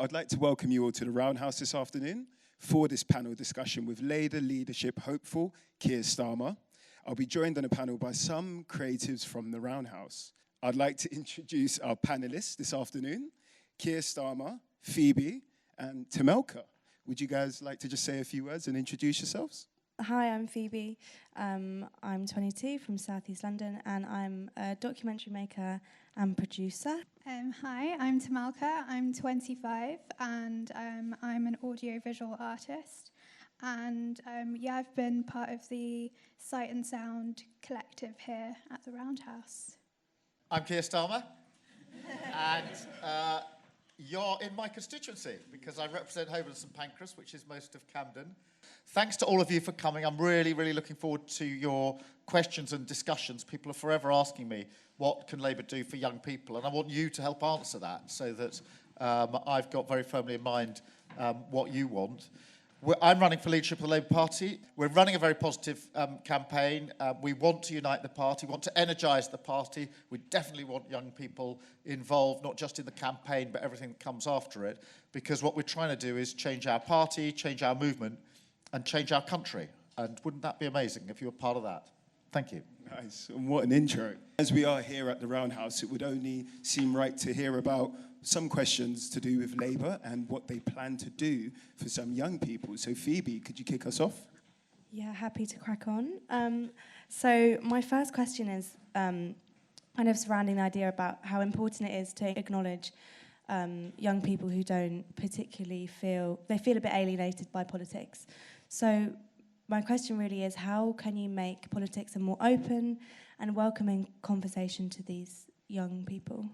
I'd like to welcome you all to the Roundhouse this afternoon for this panel discussion with Labour leadership hopeful Keir Starmer. I'll be joined on a panel by some creatives from the Roundhouse. I'd like to introduce our panelists this afternoon, Keir Starmer, Phoebe, and Tamelka. Would you guys like to just say a few words and introduce yourselves? Hi, I'm Phoebe. I'm 22 from South East London, and I'm a documentary maker and producer. Hi, I'm Tamelka. I'm 25, and I'm an audiovisual artist. And I've been part of the Sight and Sound collective here at the Roundhouse. I'm Keir Starmer, and you're in my constituency because I represent Holborn St Pancras, which is most of Camden. Thanks to all of you for coming. I'm really, really looking forward to your questions and discussions. People are forever asking me, what can Labour do for young people? And I want you to help answer that so that I've got very firmly in mind what you want. I'm running for leadership of the Labour Party. We're running a very positive campaign. We want to unite the party, want to energise the party. We definitely want young people involved, not just in the campaign, but everything that comes after it, because what we're trying to do is change our party, change our movement, and change our country. And wouldn't that be amazing if you were part of that? Thank you. Nice, and what an intro. As we are here at the Roundhouse, it would only seem right to hear about some questions to do with Labour and what they plan to do for some young people. So Phoebe, could you kick us off? Yeah, happy to crack on. So my first question is kind of surrounding the idea about how important it is to acknowledge young people who don't particularly feel a bit alienated by politics. So my question really is, how can you make politics a more open and welcoming conversation to these young people?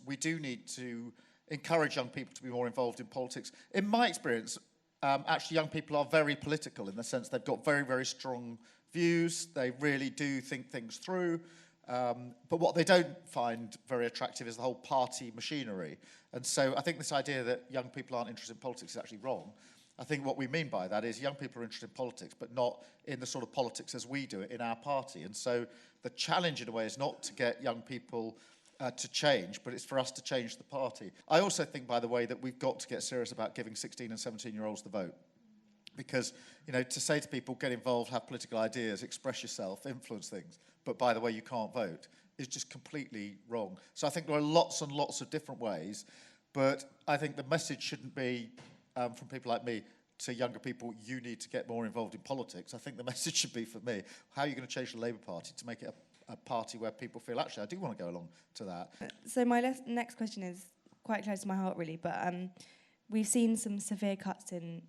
We do need to encourage young people to be more involved in politics. In my experience, actually young people are very political in the sense they've got very, very strong views. They really do think things through. But what they don't find very attractive is the whole party machinery. And so I think this idea that young people aren't interested in politics is actually wrong. I think what we mean by that is young people are interested in politics, but not in the sort of politics as we do it in our party. And so the challenge in a way is not to get young people to change, but it's for us to change the party. I also think, by the way, that we've got to get serious about giving 16 and 17-year-olds the vote. Because, you know, to say to people, get involved, have political ideas, express yourself, influence things, but by the way, you can't vote, is just completely wrong. So I think there are lots and lots of different ways, but I think the message shouldn't be from people like me to younger people, you need to get more involved in politics. I think the message should be for me, how are you going to change the Labour Party to make it a party where people feel, actually, I do want to go along to that. So my next question is quite close to my heart, really, but we've seen some severe cuts in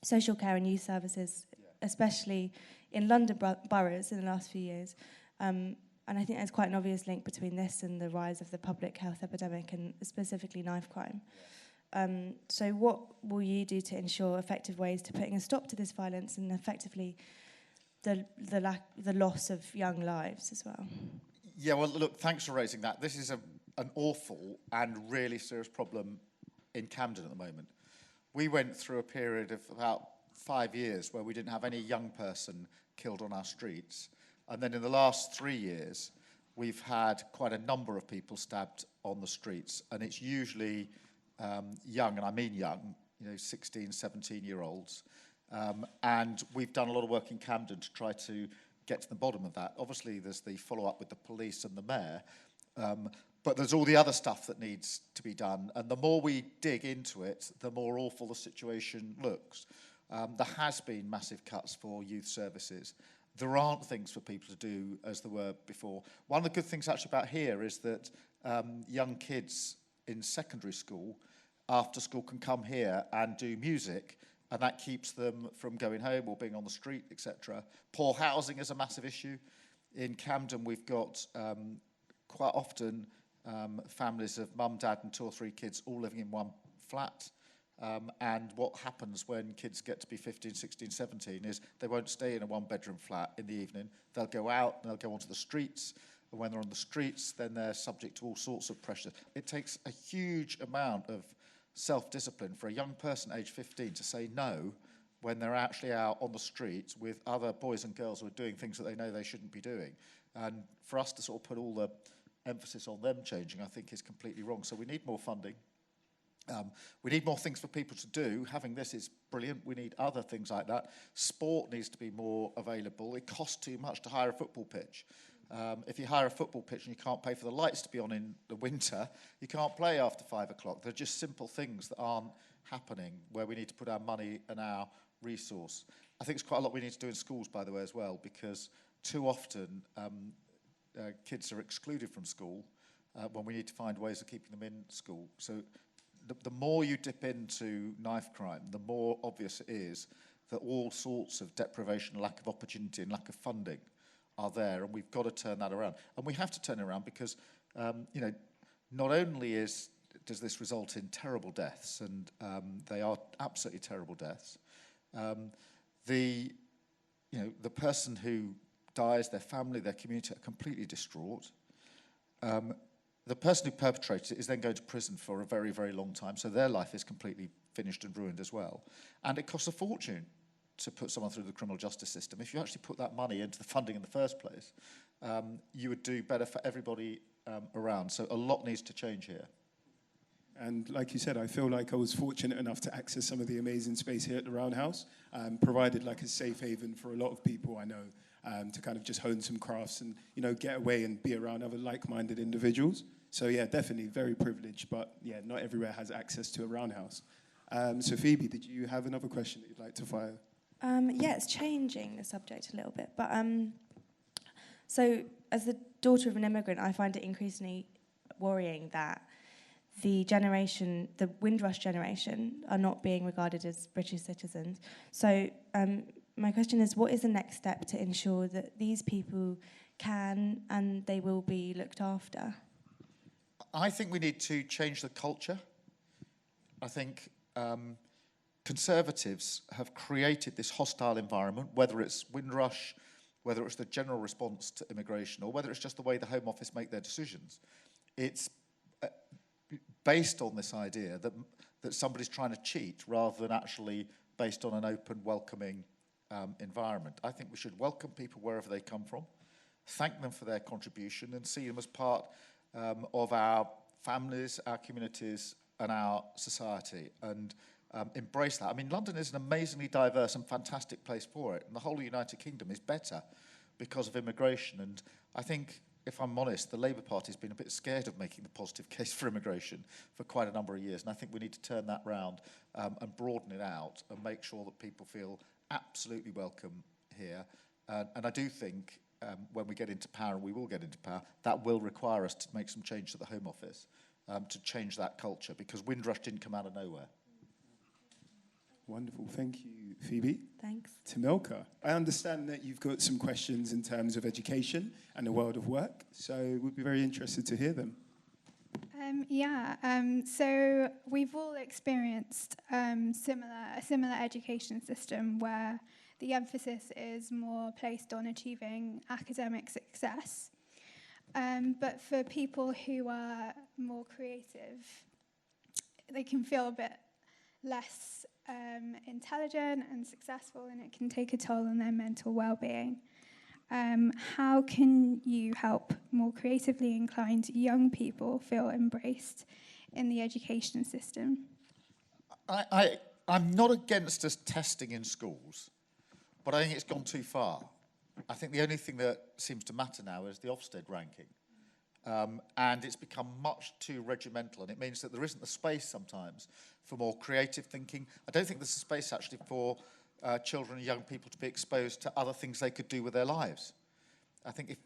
social care and youth services, especially in London boroughs in the last few years. And I think there's quite an obvious link between this and the rise of the public health epidemic and specifically knife crime. So what will you do to ensure effective ways to putting a stop to this violence and effectively the loss of young lives as well? Yeah, well, look, thanks for raising that. This is an awful and really serious problem in Camden at the moment. We went through a period of about 5 years where we didn't have any young person killed on our streets. And then in the last 3 years, we've had quite a number of people stabbed on the streets. And it's usually young, and I mean young, 16, 17-year-olds. And we've done a lot of work in Camden to try to get to the bottom of that. Obviously, there's the follow-up with the police and the mayor, but there's all the other stuff that needs to be done. And the more we dig into it, the more awful the situation looks. There has been massive cuts for youth services. There aren't things for people to do as there were before. One of the good things actually about here is that young kids in secondary school, after school, can come here and do music, and that keeps them from going home or being on the street, etc. Poor housing is a massive issue. In Camden, we've got quite often families of mum, dad, and 2 or 3 kids all living in one flat. And what happens when kids get to be 15, 16, 17 is they won't stay in a one-bedroom flat in the evening. They'll go out and they'll go onto the streets. And when they're on the streets, then they're subject to all sorts of pressure. It takes a huge amount of self-discipline for a young person aged 15 to say no when they're actually out on the streets with other boys and girls who are doing things that they know they shouldn't be doing. And for us to sort of put all the emphasis on them changing, I think, is completely wrong. So we need more funding. We need more things for people to do. Having this is brilliant. We need other things like that. Sport needs to be more available. It costs too much to hire a football pitch. If you hire a football pitch and you can't pay for the lights to be on in the winter, you can't play after 5 o'clock. They're just simple things that aren't happening where we need to put our money and our resource. I think it's quite a lot we need to do in schools, by the way, as well, because too often kids are excluded from school when we need to find ways of keeping them in school. So the more you dip into knife crime, the more obvious it is that all sorts of deprivation, lack of opportunity and lack of funding are there, and we've got to turn that around. And we have to turn it around because, not only does this result in terrible deaths, and they are absolutely terrible deaths, the person who dies, their family, their community are completely distraught. The person who perpetrated it is then going to prison for a very, very long time, so their life is completely finished and ruined as well. And it costs a fortune to put someone through the criminal justice system. If you actually put that money into the funding in the first place, you would do better for everybody around. So a lot needs to change here. And like you said, I feel like I was fortunate enough to access some of the amazing space here at the Roundhouse, provided like a safe haven for a lot of people I know to kind of just hone some crafts and, get away and be around other like-minded individuals. So yeah, definitely very privileged, but yeah, not everywhere has access to a Roundhouse. So Phoebe, did you have another question that you'd like to fire? Yeah, it's changing the subject a little bit, but so as the daughter of an immigrant, I find it increasingly worrying that the Windrush generation, are not being regarded as British citizens. So my question is, what is the next step to ensure that these people can and they will be looked after? I think we need to change the culture. I think Conservatives have created this hostile environment, whether it's Windrush, whether it's the general response to immigration, or whether it's just the way the Home Office make their decisions. It's based on this idea that somebody's trying to cheat rather than actually based on an open, welcoming environment. I think we should welcome people wherever they come from, thank them for their contribution and see them as part of our families, our communities and our society, and embrace that. I mean, London is an amazingly diverse and fantastic place for it, and the whole of the United Kingdom is better because of immigration. And I think, if I'm honest, the Labour Party has been a bit scared of making the positive case for immigration for quite a number of years, and I think we need to turn that round and broaden it out and make sure that people feel absolutely welcome here. And I do think when we get into power, and we will get into power, that will require us to make some change to the Home Office to change that culture, because Windrush didn't come out of nowhere. Wonderful. Thank you, Phoebe. Thanks. Tamelka, I understand that you've got some questions in terms of education and the world of work, so we'd be very interested to hear them. So we've all experienced a similar education system where the emphasis is more placed on achieving academic success. But for people who are more creative, they can feel a bit less intelligent and successful, and it can take a toll on their mental well-being. How can you help more creatively inclined young people feel embraced in the education system? I'm not against us testing in schools, but I think it's gone too far. I think the only thing that seems to matter now is the Ofsted ranking. And it's become much too regimental, and it means that there isn't the space sometimes for more creative thinking. I don't think there's a space actually for children and young people to be exposed to other things they could do with their lives. I think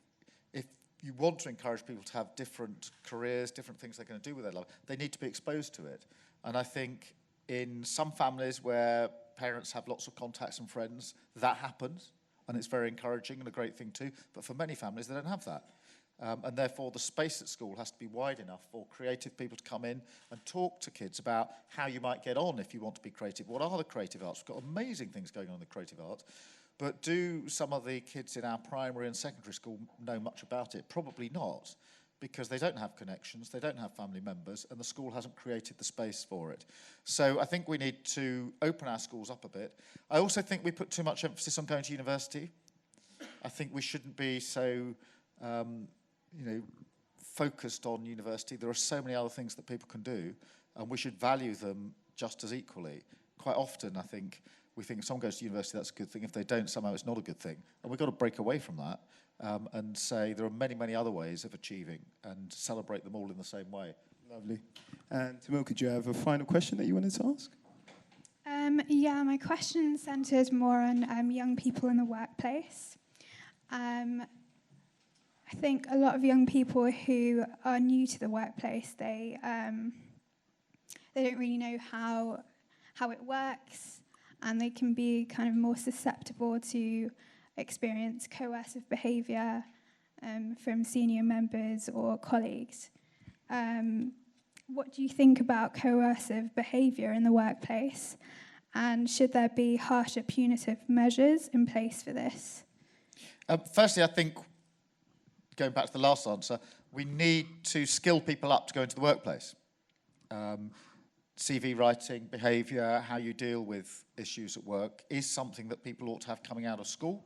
if you want to encourage people to have different careers, different things they're going to do with their life, they need to be exposed to it. And I think in some families where parents have lots of contacts and friends, that happens, and it's very encouraging and a great thing too. But for many families, they don't have that. And therefore, the space at school has to be wide enough for creative people to come in and talk to kids about how you might get on if you want to be creative. What are the creative arts? We've got amazing things going on in the creative arts. But do some of the kids in our primary and secondary school know much about it? Probably not, because they don't have connections, they don't have family members, and the school hasn't created the space for it. So I think we need to open our schools up a bit. I also think we put too much emphasis on going to university. I think we shouldn't be so focused on university. There are so many other things that people can do. and we should value them just as equally. Quite often, I think, we think if someone goes to university, that's a good thing. If they don't, somehow it's not a good thing. And we've got to break away from that and say there are many, many other ways of achieving and celebrate them all in the same way. Lovely. And Tamilka, do you have a final question that you wanted to ask? Yeah, my question centred more on young people in the workplace. I think a lot of young people who are new to the workplace, they don't really know how it works, and they can be kind of more susceptible to experience coercive behaviour from senior members or colleagues. What do you think about coercive behaviour in the workplace, and should there be harsher punitive measures in place for this? Firstly, I think, going back to the last answer, we need to skill people up to go into the workplace. CV writing, behaviour, how you deal with issues at work is something that people ought to have coming out of school.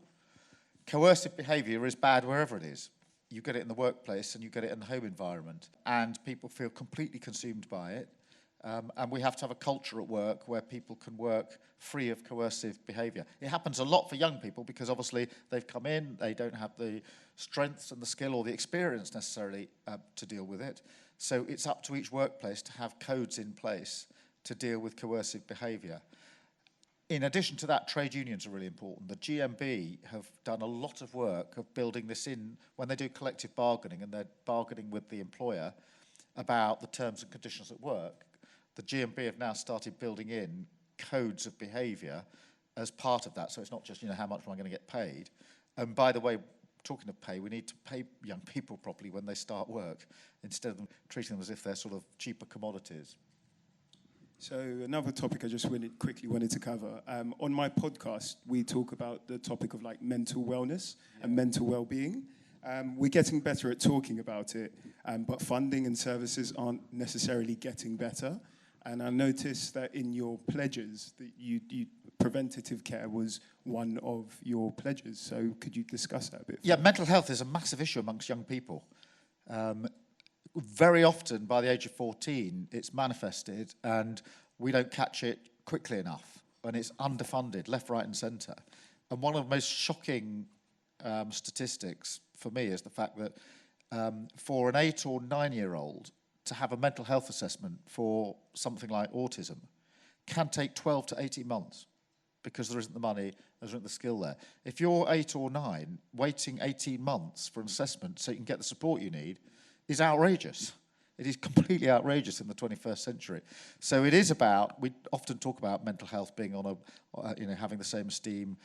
Coercive behaviour is bad wherever it is. You get it in the workplace and you get it in the home environment, and people feel completely consumed by it. And we have to have a culture at work where people can work free of coercive behaviour. It happens a lot for young people because obviously they've come in, they don't have the strengths and the skill or the experience necessarily to deal with it. So it's up to each workplace to have codes in place to deal with coercive behaviour. In addition to that, trade unions are really important. The GMB have done a lot of work of building this in when they do collective bargaining and they're bargaining with the employer about the terms and conditions at work. The GMB have now started building in codes of behaviour as part of that. So it's not just, how much am I going to get paid? And by the way, talking of pay, we need to pay young people properly when they start work instead of treating them as if they're sort of cheaper commodities. So another topic I just quickly wanted to cover. On my podcast, we talk about the topic of mental wellness and mental well-being. We're getting better at talking about it, but funding and services aren't necessarily getting better. And I noticed that in your pledges, that you preventative care was one of your pledges. So could you discuss that a bit? Yeah, mental health is a massive issue amongst young people. Very often, by the age of 14, it's manifested, and we don't catch it quickly enough, and it's underfunded, left, right, and centre. And one of the most shocking statistics for me is the fact that for an 8 or 9-year-old to have a mental health assessment for something like autism can take 12 to 18 months because there isn't the money, there isn't the skill there. If you're 8 or 9, waiting 18 months for an assessment so you can get the support you need is outrageous. It is completely outrageous in the 21st century. So it is about, we often talk about mental health being on having the same esteem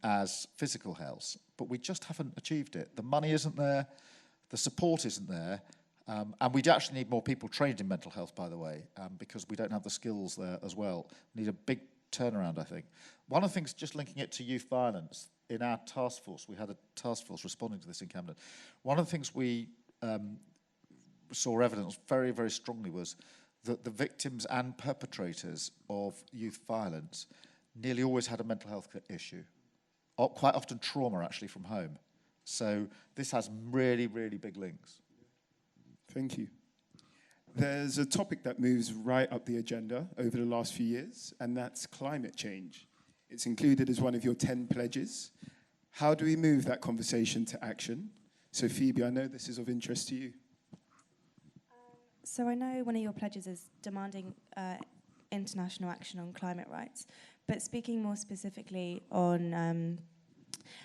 as physical health, but we just haven't achieved it. The money isn't there, the support isn't there, and we actually need more people trained in mental health, by the way, because we don't have the skills there as well. We need a big turnaround, I think. One of the things, just linking it to youth violence, in our task force, we had a task force responding to this in Camden. One of the things we saw evidence very, very strongly was that the victims and perpetrators of youth violence nearly always had a mental health issue, or quite often trauma actually from home. So this has really, really big links. Thank you. There's a topic that moves right up the agenda over the last few years, and that's climate change. It's included as one of your 10 pledges. How do we move that conversation to action? So Phoebe, I know this is of interest to you. So I know one of your pledges is demanding international action on climate rights, but speaking more specifically on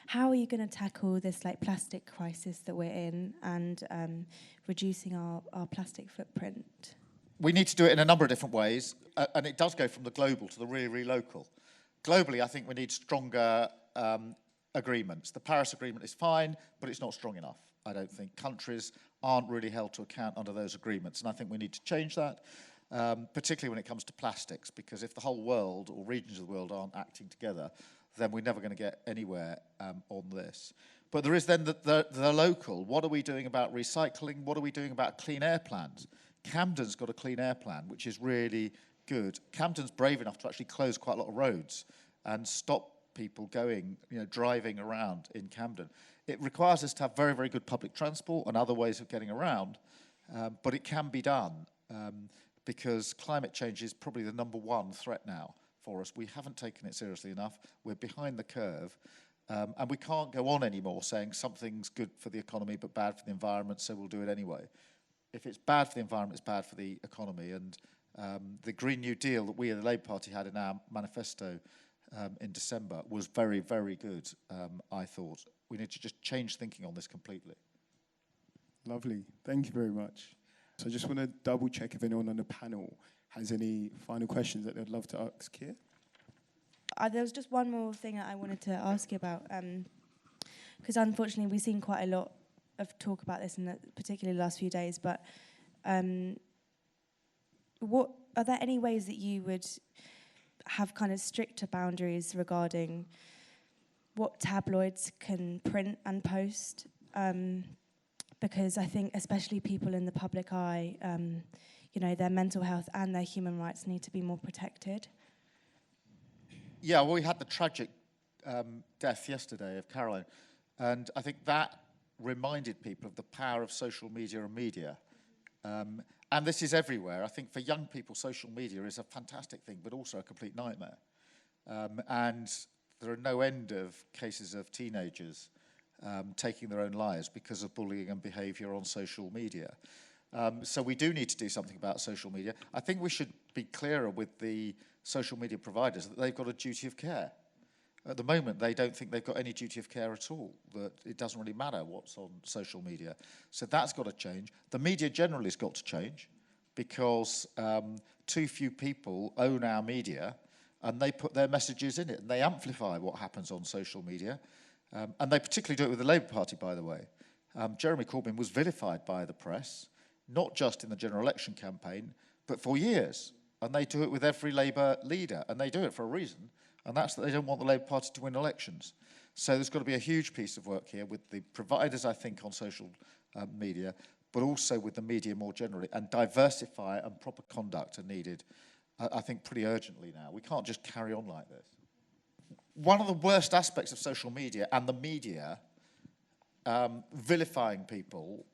how are you going to tackle this plastic crisis that we're in and reducing our plastic footprint? We need to do it in a number of different ways, and it does go from the global to the really, really local. Globally, I think we need stronger agreements. The Paris Agreement is fine, but it's not strong enough. I don't think countries aren't really held to account under those agreements, and I think we need to change that, particularly when it comes to plastics, because if the whole world or regions of the world aren't acting together, then we're never going to get anywhere on this. But there is then the local. What are we doing about recycling? What are we doing about clean air plans? Camden's got a clean air plan, which is really good. Camden's brave enough to actually close quite a lot of roads and stop people going, driving around in Camden. It requires us to have very, very good public transport and other ways of getting around, but it can be done. because climate change is probably the number one threat now for us. We haven't taken it seriously enough. We're behind the curve. And we can't go on anymore saying something's good for the economy but bad for the environment, so we'll do it anyway. If it's bad for the environment, it's bad for the economy. And the Green New Deal that we at the Labour Party had in our manifesto in December was very, very good, I thought. We need to just change thinking on this completely. Lovely. Thank you very much. So I just want to double check if anyone on the panel has any final questions that they'd love to ask Keir. There was just one more thing that I wanted to ask you about, because unfortunately we've seen quite a lot of talk about this in the particularly last few days, but what are there any ways that you would have kind of stricter boundaries regarding what tabloids can print and post? Because I think especially people in the public eye, their mental health and their human rights need to be more protected. Yeah, well, we had the tragic death yesterday of Caroline, and I think that reminded people of the power of social media and media. And this is everywhere. I think for young people, social media is a fantastic thing, but also a complete nightmare. And there are no end of cases of teenagers taking their own lives because of bullying and behaviour on social media. So we do need to do something about social media. I think we should be clearer with the social media providers that they've got a duty of care. At the moment, they don't think they've got any duty of care at all, that it doesn't really matter what's on social media. So that's got to change. The media generally has got to change because too few people own our media and they put their messages in it and they amplify what happens on social media. And they particularly do it with the Labour Party, by the way. Jeremy Corbyn was vilified by the press, not just in the general election campaign, but for years. And they do it with every Labour leader, and they do it for a reason, and that's that they don't want the Labour Party to win elections. So there's got to be a huge piece of work here with the providers, I think, on social media, but also with the media more generally, and diversify and proper conduct are needed, I think, pretty urgently now. We can't just carry on like this. One of the worst aspects of social media and the media vilifying people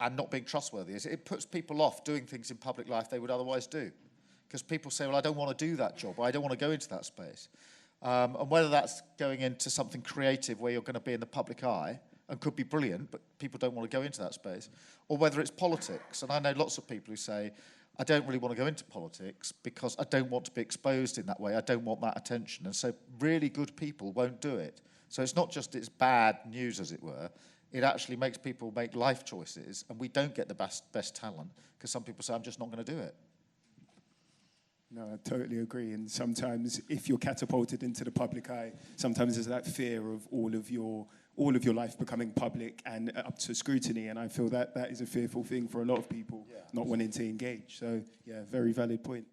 and not being trustworthy is it puts people off doing things in public life they would otherwise do. Because people say, well, I don't want to do that job, or I don't want to go into that space. And whether that's going into something creative where you're going to be in the public eye, and could be brilliant, but people don't want to go into that space, or whether it's politics. And I know lots of people who say, I don't really want to go into politics because I don't want to be exposed in that way. I don't want that attention. And so really good people won't do it. So it's not just it's bad news, as it were. It actually makes people make life choices, and we don't get the best talent because some people say, I'm just not going to do it. No, I totally agree. And sometimes if you're catapulted into the public eye, sometimes there's that fear of all of your life becoming public and up to scrutiny. And I feel that is a fearful thing for a lot of people, not wanting to engage. So, yeah, very valid point.